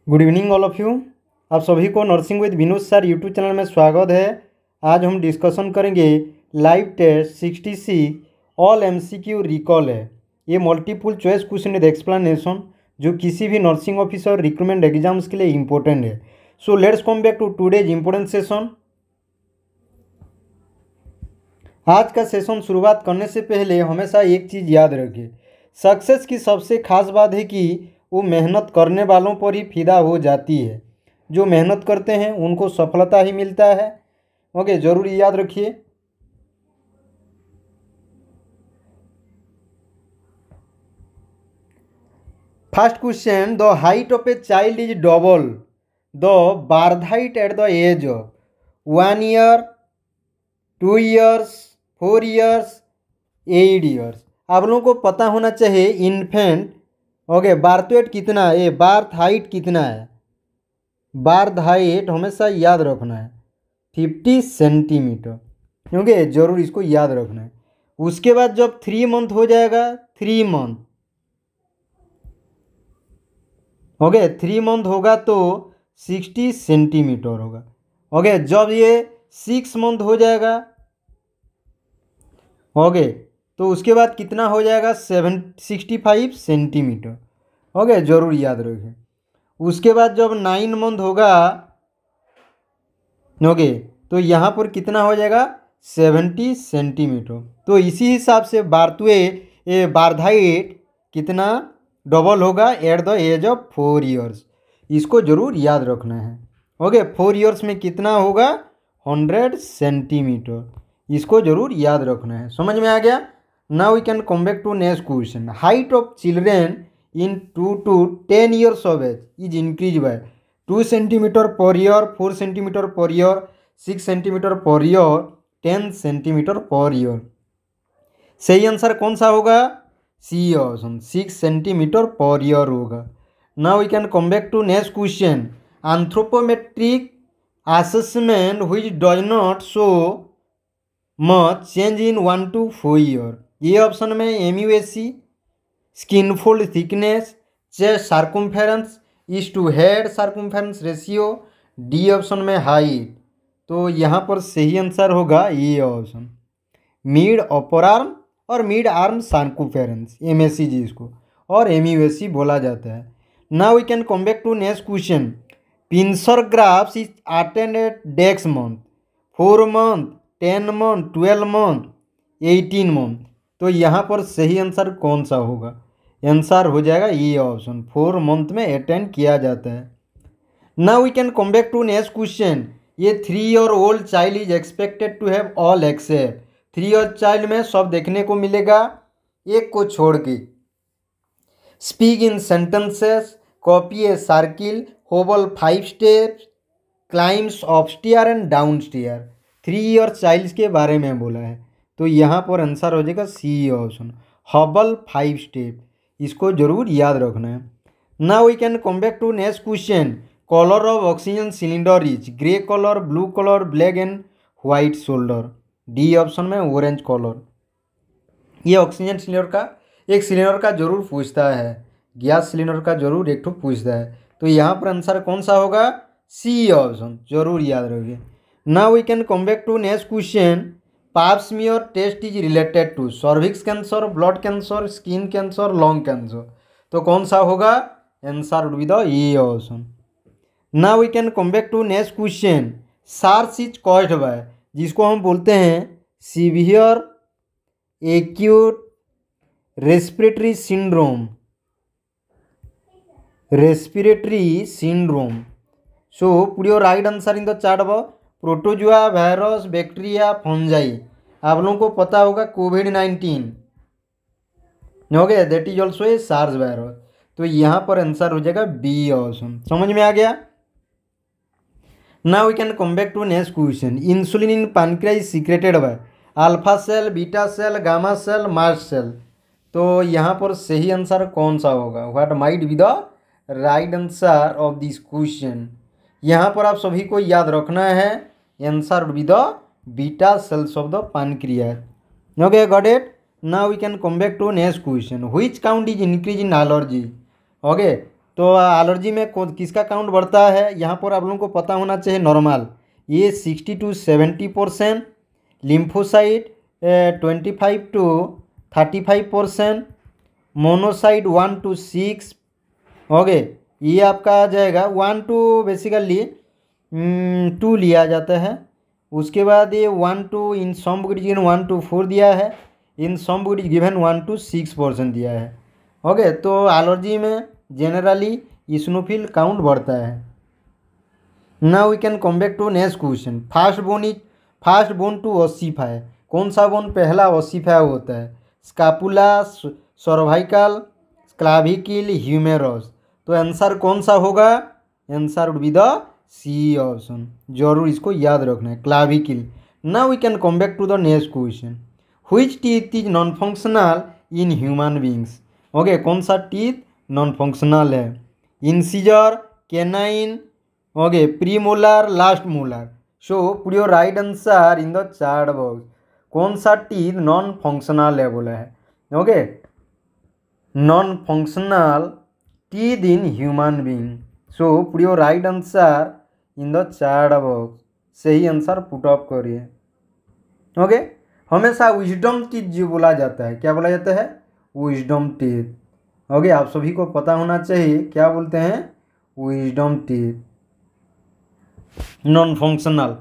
Good evening all of you. आप सभी को nursing with Vinod sir YouTube channel में स्वागत है। आज हम डिस्कशन करेंगे live test 66 all MCQ recall है। ये multiple choice question with explanation जो किसी भी नर्सिंग ऑफिसर रिक्रूटमेंट एग्जाम्स के लिए इंपॉर्टेंट है। So let's come back to today's important session. आज का सेशन शुरुआत करने से पहले हमेशा एक चीज़ याद रखिए, सक्सेस की सबसे खास बात है कि वो मेहनत करने वालों पर ही फिदा हो जाती है। जो मेहनत करते हैं उनको सफलता ही मिलता है। ओके, जरूर याद रखिए। First question, the height of a child is double the birth height at the age of 1 year, 2 years, 4 years, 8 years. आप लोगों को पता होना चाहिए इन्फेंट ओके बर्थ वेट कितना है, ये बर्थ हाइट कितना है। बर्थ हाइट हमेशा याद रखना है 50 सेंटीमीटर, क्योंकि जरूर इसको याद रखना है। उसके बाद जब 3 मंथ हो जाएगा, 3 मंथ ओके 3 मंथ होगा तो 60 सेंटीमीटर होगा। ओके, जब ये 6 मंथ हो जाएगा ओके तो उसके बाद कितना हो जाएगा 65 सेंटीमीटर। ओके, जरूर याद रखें। उसके बाद जब 9 मंथ होगा ओके तो यहाँ पर कितना हो जाएगा 70 सेंटीमीटर। तो इसी हिसाब से बर्थ हाइट कितना डबल होगा at the age of 4 years. इसको जरूर याद रखना है। ओके, 4 ईयर्स में कितना होगा 100 सेंटीमीटर। इसको जरूर याद रखना है। समझ में आ गया। Now we can come back to next question. Height of children in 2 to 10 years of age is increased by 2 centimeter per year, 4 centimeter per year, 6 centimeter per year, 10 centimeter per year। सही answer कौन सा होगा? C option 6 centimeter per year होगा। Now we can come back to next question. Anthropometric assessment which does not show much change in 1 to 4 year. ये option में MUSC, skin fold thickness, chest circumference, chest to head circumference ratio, D option में height. तो यहाँ पर सही answer होगा ये option mid upper arm और मिड आर्म सर्कम्फेरेंस, MSC जिसको और MUSC बोला जाता है। Now we can come back to next question. Pincer grasp is attended six month, 4 month, 10 month, 12 month, 18 month. तो यहाँ पर सही आंसर कौन सा होगा? आंसर हो जाएगा ये ऑप्शन 4 मंथ में अटेंड किया जाता है। Now we can come back to next question. ये 3 year old child is expected to have all except. 3 year child में सब देखने को मिलेगा, एक को छोड़ के। Speak in sentences, copy a circle, hobble 5 steps, climbs up stair and down stair. 3 year child के बारे में बोला है, तो यहाँ पर आंसर हो जाएगा सी ऑप्शन हबल 5 स्टेप। इसको जरूर याद रखना है। Now we can come back to next question. Colour of oxygen cylinder is grey colour, blue colour, black and white shoulder. D option में ऑरेंज कलर। ये ऑक्सीजन सिलेंडर का एक cylinder का जरूर पूछता है, गैस सिलेंडर का जरूर एक ठो पूछता है। तो यहाँ पर आंसर कौन सा होगा? सी ऑप्शन, जरूर याद रखिए। Now we can come back to next question. Pap smear test is related to cervix cancer, blood cancer, skin cancer, lung cancer. तो कौन सा होगा? Answer would be the A option. Now we can come back to next question. SARS is caused by, जिसको हम बोलते हैं severe acute respiratory syndrome. Respiratory syndrome. So put your right answer in the chat box. Protozoa, virus, bacteria, fungi. आप लोगों को पता होगा कोविड-19 हो गया, that is also a SARS virus. तो यहाँ पर आंसर हो जाएगा बी ऑप्शन। समझ में आ गया। Now we can come back to next question. Insulin in pancreas is secreted by alpha cell, beta cell, gamma cell, mast cell. तो यहाँ पर सही आंसर कौन सा होगा? What might be the right answer of this question? यहाँ पर आप सभी को याद रखना है, answer would be the beta cells of the pancreas. Okay, got it. Now we can come back to next question. Which count is increase in allergy? Okay, तो allergy में किसका काउंट बढ़ता है? यहाँ पर आप लोगों को पता होना चाहिए नॉर्मल, ये 60 to 70%, lymphocyte 25 to 35%, monocyte 1 to 6। Okay, ये आपका आ जाएगा 1 to बेसिकली 2 लिया जाता है। उसके बाद ये 1 to in some book is given 1 to 4 दिया है, in some book is given 1 to 6% दिया है। ओके, तो एलर्जी में जनरली इस्नोफिल काउंट बढ़ता है। Now we can come back to next question. First bone to ossify. कौन सा बोन पहला ओसिफाई होता है? Scapula, cervical, clavicle, humerus. तो आंसर कौन सा होगा? Answer would be the C option. जरूर इसको याद रखना है, clavicle. Now we can come back to the next question. Which teeth is non functional in human beings? Okay, कौन सा टीथ नॉन फंक्शनल है? Incisor, canine, okay, pre molar, last molar. So put your right answer in the chat box. कौन सा teeth non functional है बोला है? Okay, non functional teeth in human being. So put your right answer in the chat box. सही answer put up करिए। Okay, हमेशा wisdom teeth जो बोला जाता है, क्या बोला जाता है? Wisdom teeth. ओके, आप सभी को पता होना चाहिए क्या बोलते हैं? Wisdom teeth. नॉन फंक्शनल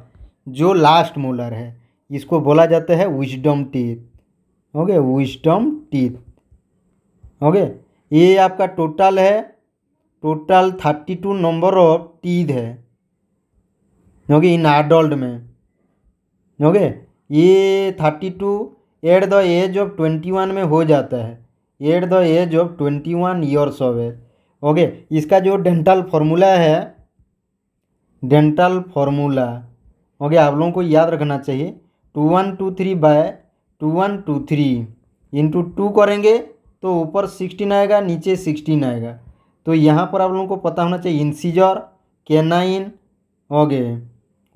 जो लास्ट मोलर है इसको बोला जाता है wisdom teeth. Okay, wisdom teeth. Okay, ये आपका टोटल है, टोटल 32 नंबर ऑफ टीथ है। ओके, इन एडल्ट में। ओके, ये 32 एट द एज ऑफ 21 में हो जाता है, at the age of 21 years of age. Okay, इसका जो डेंटल फार्मूला है, डेंटल फार्मूला, ओके, आप लोगों को याद रखना चाहिए 2123/2123 इंटू 2 करेंगे तो ऊपर 16 आएगा, नीचे 16 आएगा। तो यहाँ पर आप लोगों को पता होना चाहिए इंसीजर, कैनाइन, ओके,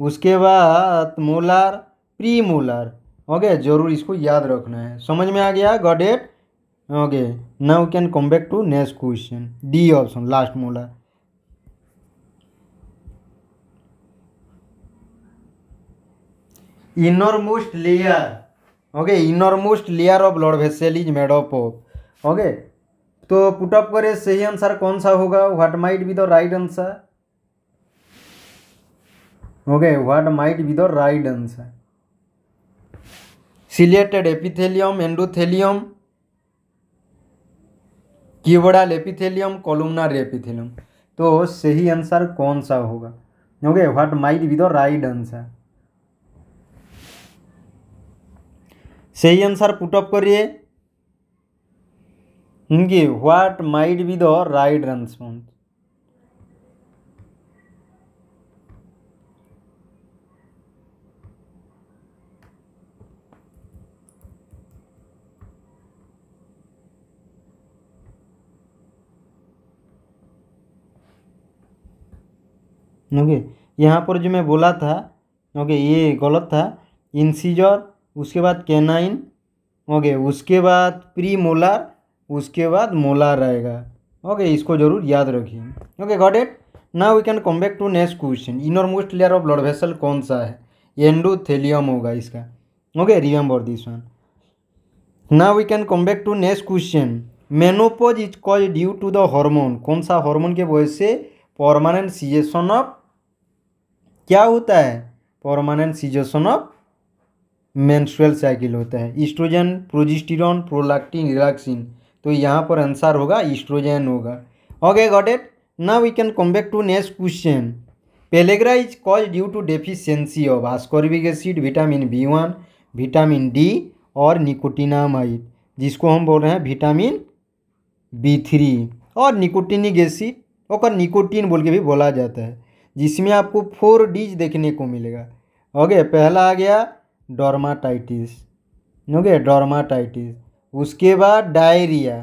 उसके बाद मोलर, प्री मोलर। ओके, जरूर इसको याद रखना है। समझ में आ गया? Got it? Okay, now we can come back to next question. D option, last molar. Innermost layer. Okay, innermost layer of blood vessel is made up of. Okay, तो पुट अप करे सही आंसर कौन सा होगा? What might be the right answer? Okay, what might be the right answer? Ciliated epithelium, endothelium, cuboidal epithelium, columnar epithelium. तो सही answer कौन सा होगा? Okay, what might be the right answer? सही आंसर पुट अप करिए। What might be the right answer? Okay, यहाँ पर जो मैं बोला था, ओके, ये गलत था। इंसीजर, उसके बाद कैनाइन, ओके, उसके बाद प्री मोलर, उसके बाद मोलर आएगा। ओके, इसको जरूर याद रखिए। Okay, got it. Now we can come back to next question. Innermost layer of blood vessel कौन सा है? एंडोथेलियम होगा इसका। Okay, remember this one. Now we can come back to next question. Menopause is cause due to the hormone. कौन सा hormone के वजह से परमानेंट सीजेशन ऑफ क्या होता है? Permanent cessation of menstrual cycle होता है। Oestrogen, progesterone, prolactin, relaxin. तो यहाँ पर आंसर होगा ईस्ट्रोजन होगा। Okay, got it. Now we can come back to next question. Pellagra is cause due to deficiency of ascorbic acid, vitamin B1, vitamin D और nicotinamide, जिसको हम बोल रहे हैं विटामिन B3। और निकोटिनिक एसिड और निकोटीन बोल के भी बोला जाता है, जिसमें आपको 4 डीज देखने को मिलेगा। ओके, पहला आ गया डर्माटाइटिस। Okay, dermatitis. उसके बाद डायरिया।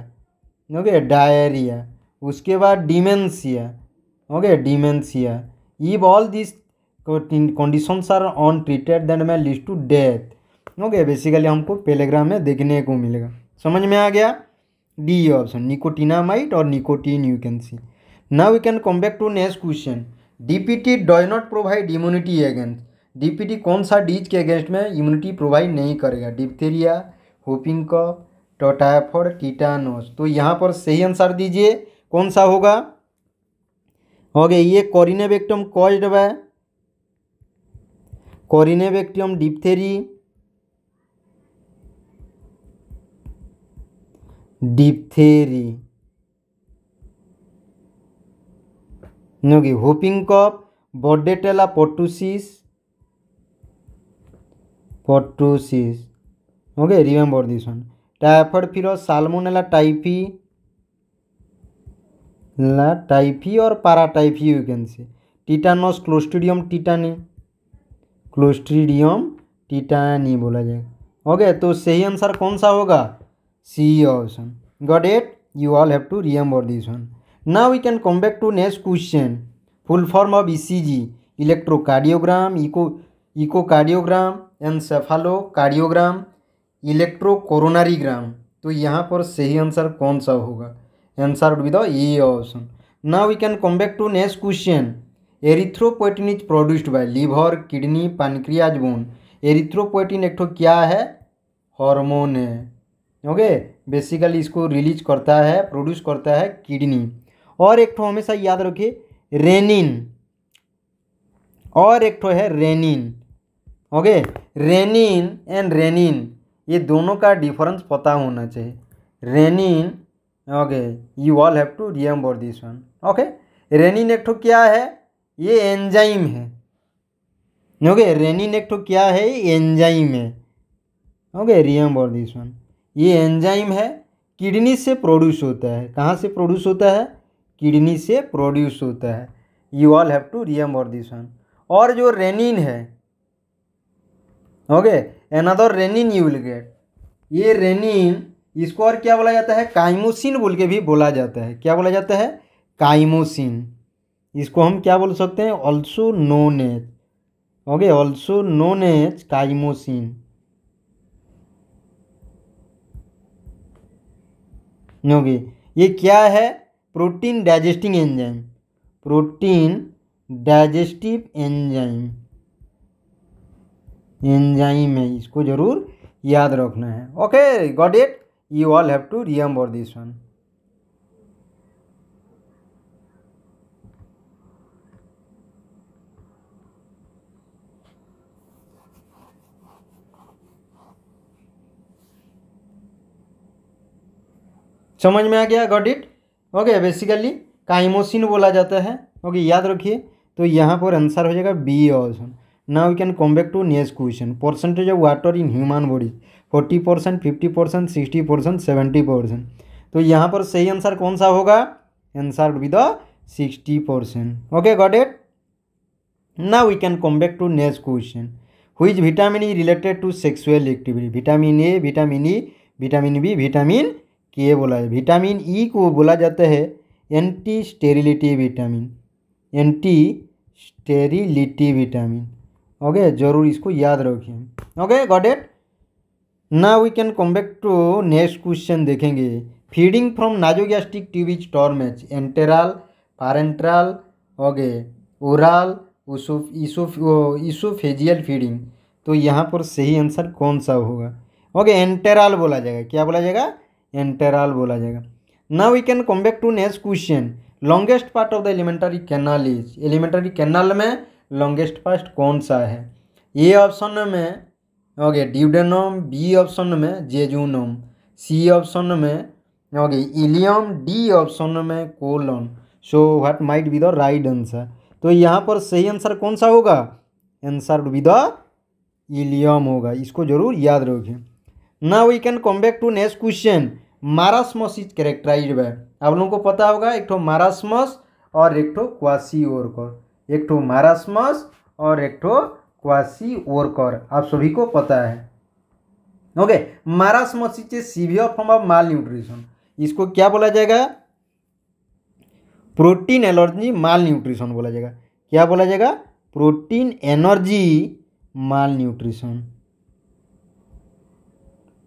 Okay, diarrhoea. उसके बाद dementia. Okay, dementia. If all this conditions are untreated then may lead to death. Okay, basically हमको पेलेग्राम में देखने को मिलेगा। समझ में आ गया? डी ऑप्शन, निकोटिनामाइड और nicotine you can see. Now we can come back to next question. DPT does not provide immunity against. DPT कौन सा डीज के अगेंस्ट में इम्यूनिटी प्रोवाइड नहीं करेगा? डिप्थीरिया, व्होपिंग कफ, टाइफाइड, टीटानस। तो यहाँ पर सही आंसर दीजिए, कौन सा होगा? ओके, ये Corynebacterium caused by Corynebacterium diphtheriae, diphtheriae. Okay, whooping cough, Bordetella pertussis, pertussis. Okay, remember this one. Typhoid फिर साल्मोनेला टाइफी, ला टाइफी और paratyphi you can say. टीटानस clostridium टीटानी, clostridium टीटानी बोला जाएगा। ओके, तो सही आंसर कौन सा होगा? C option. Got it? You all have to remember this one. Now we can come back to next question. Full form of ECG, electrocardiogram, echocardiogram, encephalocardiogram, electrocoronarygram. तो यहाँ पर सही आंसर कौन सा होगा? Answer would be the A option. Now we can come back to next question. Erythropoietin is produced by liver, kidney, pancreas, bone. Erythropoietin एक ठो क्या है? हार्मोन है। ओके, बेसिकली इसको रिलीज करता है, प्रोड्यूस करता है किडनी। और एक ठो हमेशा याद रखिए, रेनिन। और एक ठो है rennin. Okay, renin and rennin, ये दोनों का डिफरेंस पता होना चाहिए। Renin, okay, you all have to remember this one. Okay, renin एक ठो क्या है? ये एंजाइम है। ओके, रेनिन एक ठो क्या है? एंजाइम है। Okay, remember this one. ये एंजाइम है, किडनी से प्रोड्यूस होता है। कहाँ से प्रोड्यूस होता है? किडनी से प्रोड्यूस होता है। You all have to remember this one. और जो रेनिन है, okay, another rennin you will get. ये रेनिन, इसको और क्या बोला जाता है? काइमोसिन बोल के भी बोला जाता है। क्या बोला जाता है? काइमोसिन। इसको हम क्या बोल सकते हैं? Also known as. Okay, also known as chymosin. Okay, ये क्या है? Protein digesting enzyme. Protein digestive enzyme, enzyme है, इसको जरूर याद रखना है। Okay, got it? You all have to remember this one. समझ में आ गया? Got it? Okay, basically chymosin बोला जाता है। ओके, याद रखिए। तो यहाँ पर आंसर हो जाएगा B option. Now we can come back to next question. Percentage of water in human body, 40%, 50%, 60%, 70%। तो यहाँ पर सही आंसर कौन सा होगा? Answer would be the 60%। Okay, got it? Now we can come back to next question. Which vitamin is related to sexual activity? Vitamin A, vitamin E, vitamin B, vitamin K बोला है। Vitamin E को बोला जाता है anti sterility vitamin, anti sterility vitamin. Okay, जरूर इसको याद रखिए। Okay, got it? Now we can come back to next question. देखेंगे feeding from nasogastric tube is term as enteral, parenteral, okay, oral, oesophageal feeding. तो यहाँ पर सही answer कौन सा होगा? ओके, एंटेरल बोला जाएगा। क्या बोला जाएगा? एंटेरल बोला जाएगा। Now we can come back to next question. Longest part of the alimentary canal is, alimentary canal में लॉन्गेस्ट पार्ट कौन सा है? ए ऑप्शन में ओके ड्यूडेनम, बी ऑप्शन में जेजुनम, सी ऑप्शन में ओके इलियम, डी ऑप्शन में colon. So what might be the right answer? तो यहाँ पर सही आंसर कौन सा होगा? Answer would be the ileum होगा। इसको जरूर याद रखिए। Now we can come back to next question. Marasmus is characterised by, आप लोगों को पता होगा एक ठो मारास्मस और एक ठो क्वासिओरकर, एक ठो मारास्मस और एक ठो क्वासिओरकर, आप सभी को पता है। Okay, मारास्मस is a severe form of mall nutrition, इसको क्या बोला जाएगा? प्रोटीन एलर्जी माल न्यूट्रिशन बोला जाएगा। क्या बोला जाएगा? प्रोटीन एनर्जी माल न्यूट्रिशन,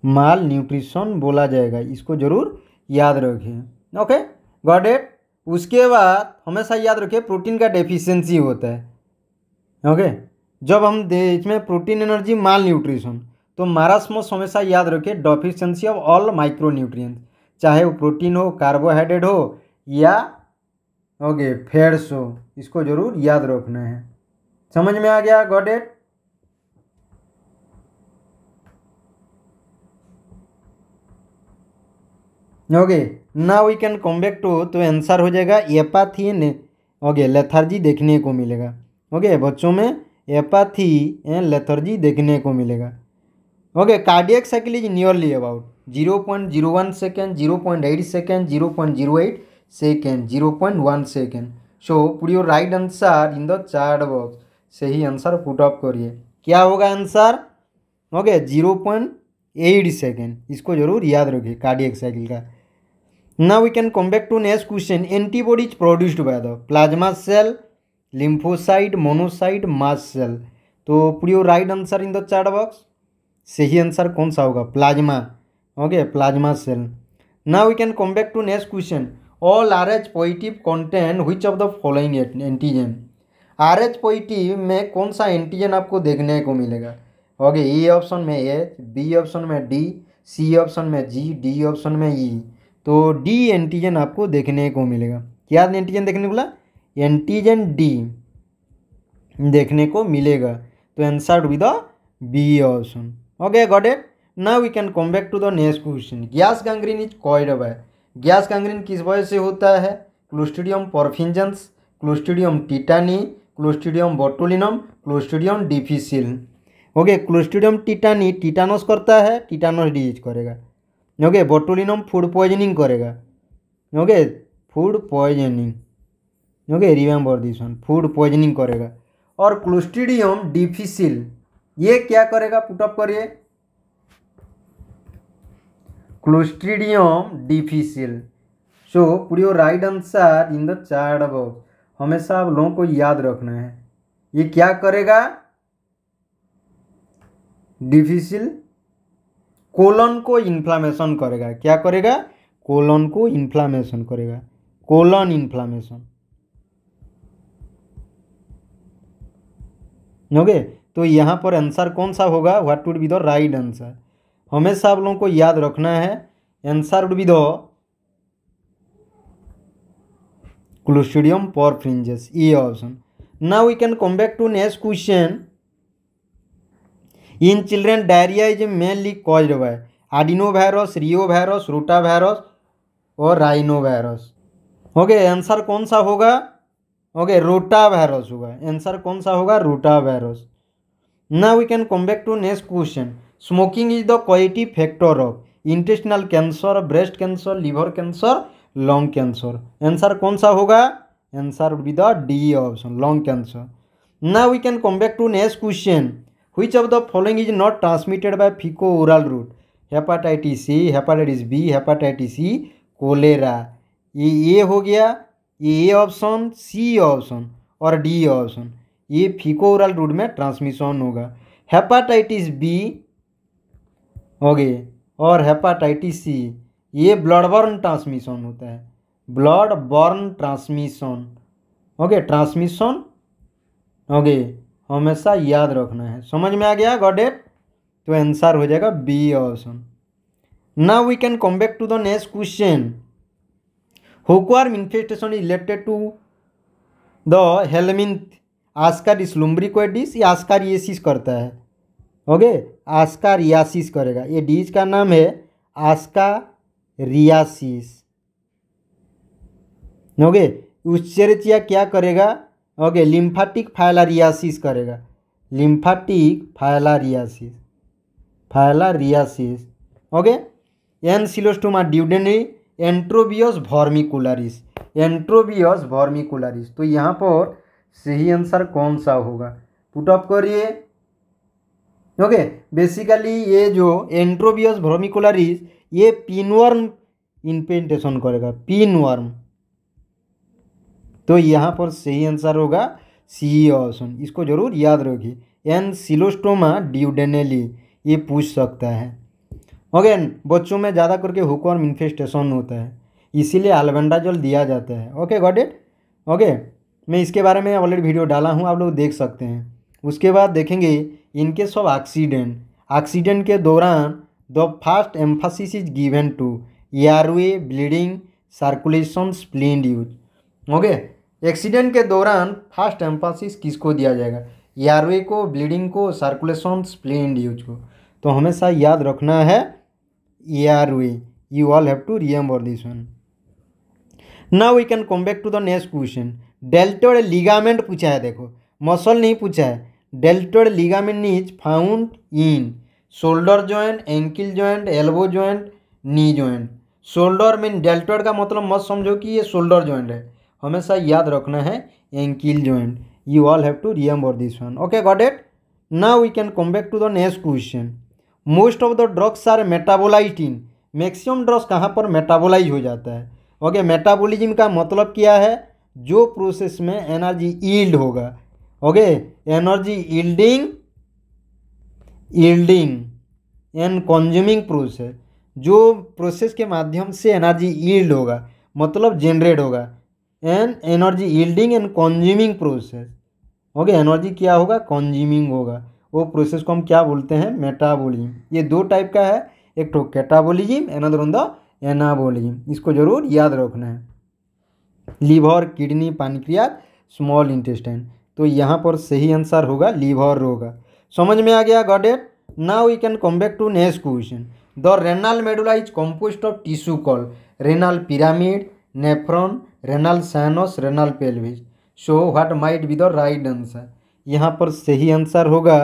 माल न्यूट्रिशन बोला जाएगा, इसको जरूर याद रखें। Okay, got it. उसके बाद हमेशा याद रखें प्रोटीन का डेफिशिएंसी होता है। ओके, जब हम इसमें प्रोटीन एनर्जी माल न्यूट्रिशन, तो मारास्मस हमेशा याद रखें deficiency of all micro nutrients, चाहे वो प्रोटीन हो, कार्बोहाइड्रेट हो या ओके फैट्स हो, इसको जरूर याद रखना है। समझ में आ गया? Got it. Okay, now we can come back to, तो आंसर हो जाएगा एपाथी ने ओके लेथर्जी देखने को मिलेगा। ओके, बच्चों में एपाथी एंड लेथर्जी देखने को मिलेगा। Okay, cardiac cycle is nearly about 0.01 second, 0.8 second, 0.08 second, 0.1 second. So put your right answer in the chat box, सही आंसर पुट अप करिए। क्या होगा आंसर? ओके, 0.8 सेकेंड, इसको जरूर याद रखिए कार्डियक साइकिल का। Now we can come back to next question. Antibodies produced by the plasma cell, lymphocyte, monocyte, mast cell. तो put your right answer in the chat box, सही answer कौन सा होगा? Plasma. Okay, plasma cell. Now we can come back to next question. All RH positive contain which of the following antigen. RH positive में कौन सा antigen आपको देखने को मिलेगा? ओके, ए ऑप्शन में H, बी ऑप्शन में D, सी ऑप्शन में G, डी ऑप्शन में E। तो डी एंटीजन आपको देखने को मिलेगा। क्या एंटीजन देखने को मिला? एंटीजन डी देखने को मिलेगा, तो answer with the B option. Okay, got it. Now we can come back to the next question. Gas gangrene is caused by, gas gangrene किस वजह से होता है? Clostridium perfringens, clostridium tetani, clostridium botulinum, clostridium difficile. Okay, clostridium tetani tetanus करता है, tetanus disease करेगा। Okay, botulinum food poisoning करेगा। Okay, food poisoning, okay remember this one, food poisoning करेगा। और क्लोस्ट्रीडियम डिफिसिल ये क्या करेगा? पुटअप करिए, clostridium difficile. So put your right answer in the chat box, हमेशा आप लोगों को याद रखना है ये क्या करेगा? डिफिसिल कोलन को इन्फ्लामेशन करेगा। क्या करेगा? कोलन को इन्फ्लामेशन करेगा, कोलन इन्फ्लामेशन। ओके, तो यहाँ पर आंसर कौन सा होगा? What would be the right answer? हमेशा आप लोगों को याद रखना है answer would be the clostridium perfringens, ये option. Now we can come back to next question. In children diarrhoea is mainly caused by adenovirus, reovirus, rotavirus और rhinovirus. Okay, answer कौन सा होगा? ओके, रोटावायरस होगा। आंसर कौन सा होगा? Rotavirus. Now we can come back to next question. Smoking is the causative factor of intestinal cancer, breast cancer, liver cancer, lung cancer. Answer कौन सा होगा? Answer would be the D option, lung cancer. Now we can come back to next question. Which of the following is not transmitted by faeco oral route? Hepatitis C, hepatitis B, hepatitis C, cholera. ये हो गया, ये option, C option और D option, ये फीको oral root में transmission होगा। Hepatitis B हो गए और हेपाटाइटिस सी ये ब्लड बॉर्न ट्रांसमिशन होता है, blood born transmission. Okay, transmission okay हमेशा याद रखना है। समझ में आ गया? Got it? तो आंसर हो जाएगा B option. Now we can come back to the next question. Hookworm infestation is related to the helminth ascaris lumbricoides, ये आस्कारियासिस करता है। ओके, आस्कारियासिस करेगा। ये डिजीज का नाम है आस्कारियासिस। ओके, उच्चरिचिया क्या करेगा? ओके, लिम्फाटिक फाइलारियासिस करेगा, लिम्फाटिक फाइलारियासिस, फाइलारियासिस। ओके, एनसिलोस्टोमा ड्यूडेनी, एंट्रोबियस वर्मिकुलरिस, एंट्रोबियस वर्मिकुलरिस। तो यहाँ पर सही आंसर कौन सा होगा, पुट अप करिए। ओके, बेसिकली ये जो एंट्रोबियस वर्मिकुलरिस ये पिनवर्म इन्फेस्टेशन करेगा, पिनवर्म। तो यहाँ पर सही आंसर होगा सी ऑप्शन, इसको जरूर याद रखिए। एनसिलोस्टोमा ड्यूडेनेली ये पूछ सकता है। ओके, बच्चों में ज़्यादा करके हुकवर्म इन्फेस्टेशन होता है, इसीलिए अल्बेंडाजोल दिया जाता है। Okay got it. ओके, मैं इसके बारे में ऑलरेडी वीडियो डाला हूँ, आप लोग देख सकते हैं। उसके बाद देखेंगे इनकेस ऑफ एक्सीडेंट, एक्सीडेंट के दौरान the first emphasis is given to airway, bleeding, circulation, spleen use. Okay, accident के दौरान फर्स्ट एम्फासिस किसको दिया जाएगा, एयरवे को, ब्लीडिंग को, सर्कुलेशन, स्प्लीन यूज को। तो हमेशा याद रखना है airway, you all have to remember this one. Now we can come back to the next question. Deltoid ligament पूछा है, देखो मसल नहीं पूछा है। Deltoid ligament is found in shoulder joint, ankle joint, elbow joint, knee joint. Shoulder mean deltoid का मतलब मत समझो कि ये शोल्डर जॉइंट है, हमेशा याद रखना है ankle joint. You all have to remember this one. Okay got it. Now we can come back to the next question. Most of the drugs are metabolised in, maximum drugs कहाँ पर metabolise हो जाता है। Okay, metabolism का मतलब क्या है, जो प्रोसेस में एनर्जी यील्ड होगा। Okay, energy yielding, yielding and consuming process, जो प्रोसेस के माध्यम से एनर्जी यील्ड होगा मतलब जनरेट होगा, and energy yielding and consuming process. Okay, energy क्या होगा, कंज्यूमिंग होगा, वो प्रोसेस को हम क्या बोलते हैं, मेटाबॉलिज्म। ये दो टाइप का है, एक तो catabolism, another on the anabolism, इसको जरूर याद रखना है। Liver, kidney, pancreas, small intestine. तो यहाँ पर सही आंसर होगा लीवर होगा। समझ में आ गया, got it. Now we can come back to next question. The renal medulla is composed of tissue called renal pyramid, nephron, renal sinus, renal pelvis. So what might be the right answer. यहाँ पर सही answer होगा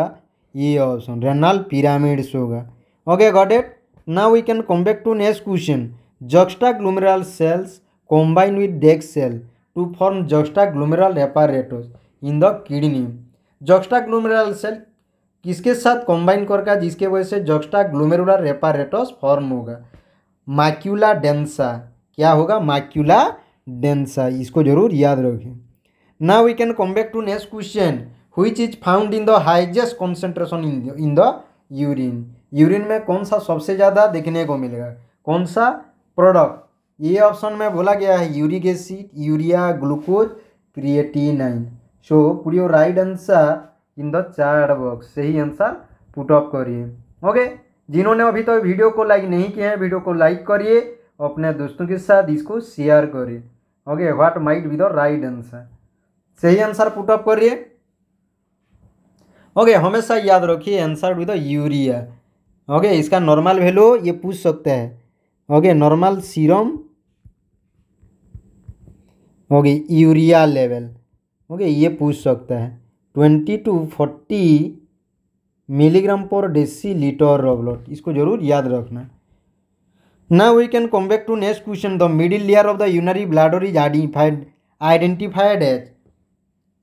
ये option, renal pyramids होगा। Okay got it. Now we can come back to next question. Juxtaglomerular cells combine with deck cell to form juxtaglomerular apparatus in the kidney. Juxtaglomerular cell किसके साथ combine करके, जिसके वजह से juxtaglomerular apparatus form होगा, macula densa. क्या होगा, macula densa, इसको जरूर याद रखें। Now we can come back to next question. Which is found in the highest concentration in the urine. Urine में कौन सा सबसे ज़्यादा देखने को मिलेगा, कौन सा प्रोडक्ट। ये ऑप्शन में बोला गया है uric acid, urea, glucose, creatinine. So put your right answer in the chat box, सही आंसर पुट अप करिए। ओके, जिन्होंने अभी तक वीडियो को लाइक नहीं किया है, वीडियो को लाइक करिए, अपने दोस्तों के साथ इसको शेयर करिए। Okay, what might be the right answer, सही आंसर पुट अप करिए। ओके, हमेशा याद रखिए answer with the urea. Okay, इसका नॉर्मल वैल्यू ये पूछ सकता है। Okay, normal serum, okay urea level, okay ये पूछ सकता है 20 to 40 milligram per decilitre of blood, इसको जरूर याद रखना। Now we can come back to next question. The middle layer of the urinary bladder is identified as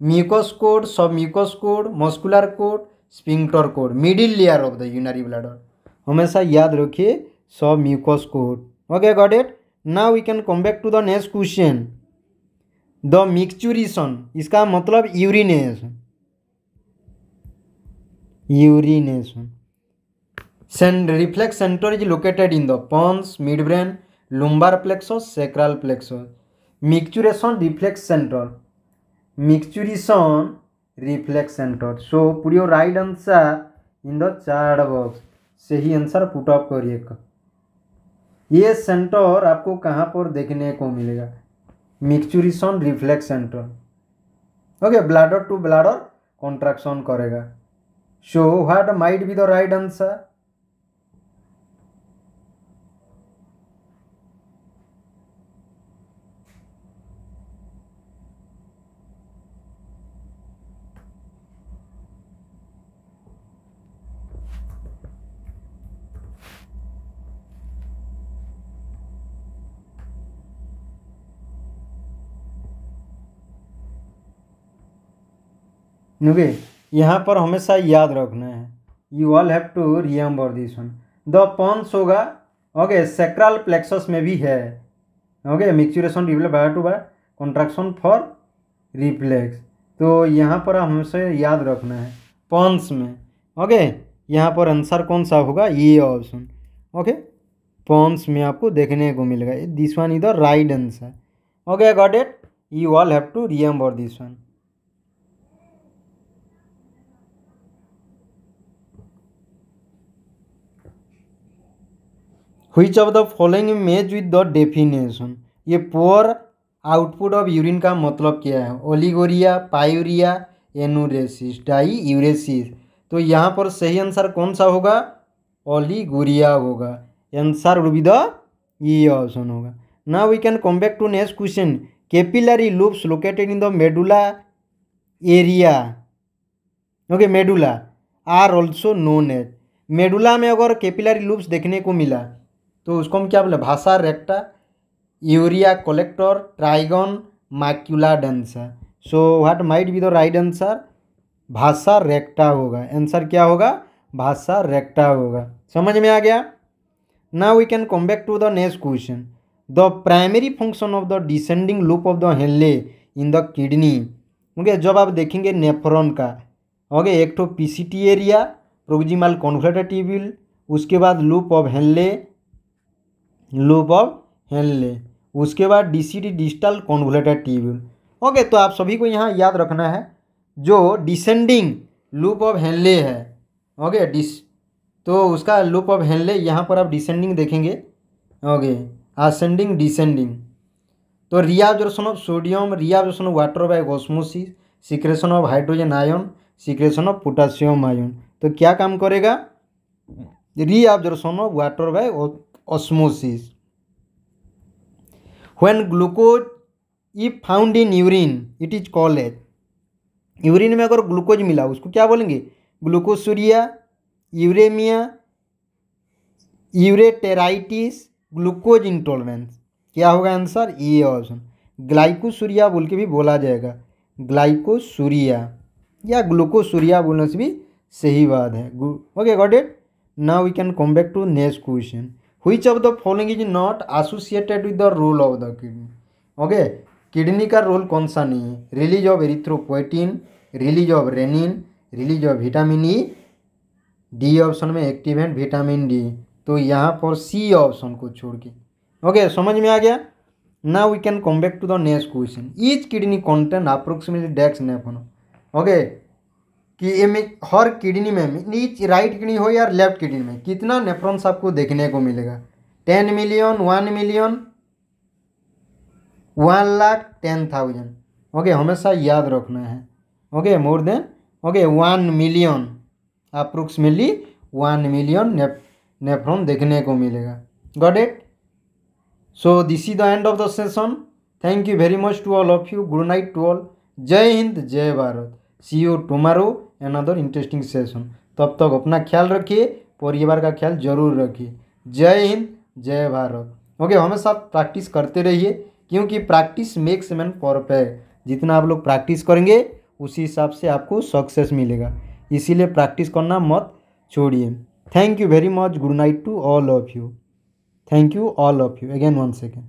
mucous coat, submucous coat, muscular coat, sphincter coat. Middle layer of the urinary bladder हमेशा याद रखिए submucous coat. Okay got it. Now we can come back to the next question. The micturition, इसका मतलब urination, urination. Reflex centre is located in the pons, midbrain, lumbar plexus, sacral plexus. Micturition reflex centre, micturition reflex centre. So put your right answer in the chat box, सही answer put up करिए। ये centre आपको कहाँ पर देखने को मिलेगा, micturition reflex centre. Okay, bladder to bladder contraction करेगा। So what might be the right answer. Okay, यहाँ पर हमेशा याद रखना है, you all have to remember this one. The pons होगा ओके सैक्रल प्लेक्सस में भी है। Okay, micturition reflex by to by contraction for reflex. तो यहाँ पर हमेशा याद रखना है पॉन्स में। ओके, यहाँ पर आंसर कौन सा होगा, ये ऑप्शन। ओके, पॉन्स में आपको देखने को मिलेगा, this one is the right answer. Okay, got it, you all have to remember this one. Which of the following match with the definition. ये पुअर आउटपुट ऑफ यूरिन का मतलब क्या है, ओलिगोरिया, पायूरिया, एनुरेसिस, डाई यूरेसिस। तो यहाँ पर सही आंसर कौन सा होगा, ओलिगोरिया होगा। आंसर वुड बी द ये ऑप्शन होगा। Now we can come back to next question. Capillary loops located in the medulla area, okay medulla are also known as. Medulla में अगर कैपिलरी लूप्स देखने को मिला तो उसको हम क्या बोले, vasa recta, urea collector, trigone, macula densa. So what might be the right answer, vasa recta होगा। आंसर क्या होगा, भाषा रेक्टा होगा। समझ में आ गया। Now we can come back to the next question. The primary function of the descending loop of the Henle in the kidney. Okay, जब आप देखेंगे नेफ्रॉन का, ओके एक तो PCT area, proximal convoluted tubule, उसके बाद loop of Henle, loop of Henle, उसके बाद DCT distal convoluted tubule. Okay, तो आप सभी को यहाँ याद रखना है जो डिसेंडिंग लूप ऑफ हेनले है, ओके तो उसका लूप ऑफ हेनले यहाँ पर आप डिसेंडिंग देखेंगे, ओके असेंडिंग डिसेंडिंग। तो reabsorption of sodium, reabsorption of water by osmosis, secretion of hydrogen ion, secretion of potassium ion. तो क्या काम करेगा, reabsorption of water by osmosis. When glucose if found in urine it is called as. Urine में अगर glucose मिला उसको क्या बोलेंगे, glucosuria, uraemia, ureteritis, glucose intolerance. क्या होगा आंसर, ये ऑप्शन। ग्लाइकोसूरिया बोल के भी बोला जाएगा, ग्लाइकोसूरिया या ग्लूकोसूरिया बोलने से भी सही बात है। Okay got it. Now we can come back to next question. Which of the following is not associated with the role of the kidney. Okay, kidney का रोल कौन सा नहीं है, release of erythropoietin, release of renin, release of vitamin E, D option में activate vitamin D. तो यहाँ पर C option को छोड़ के। ओके, समझ में आ गया। Now we can come back to the next question. Each kidney contain approximately decks nephron. Okay, कि में हर किडनी में ईच राइट किडनी हो या लेफ्ट किडनी में कितना नेफ्रॉन्स आपको देखने को मिलेगा, 10 मिलियन, 1 मिलियन, 1,10,000। ओके, हमेशा याद रखना है। Okay, more than okay 1 million, approximately 1 million nephron देखने को मिलेगा। Got it. So this is the end of the session. Thank you very much to all of you. Good night to all. जय हिंद, जय Bharat. See you tomorrow another interesting session. तब तक अपना ख्याल रखिए, परिवार का ख्याल जरूर रखिए। जय हिंद, जय भारत। ओके, हमेशा प्रैक्टिस करते रहिए क्योंकि प्रैक्टिस मेक्स मैन परफेक्ट। जितना आप लोग प्रैक्टिस करेंगे उसी हिसाब से आपको सक्सेस मिलेगा, इसीलिए प्रैक्टिस करना मत छोड़िए। Thank you very much. Good night to all of you. Thank you all of you again 1 second.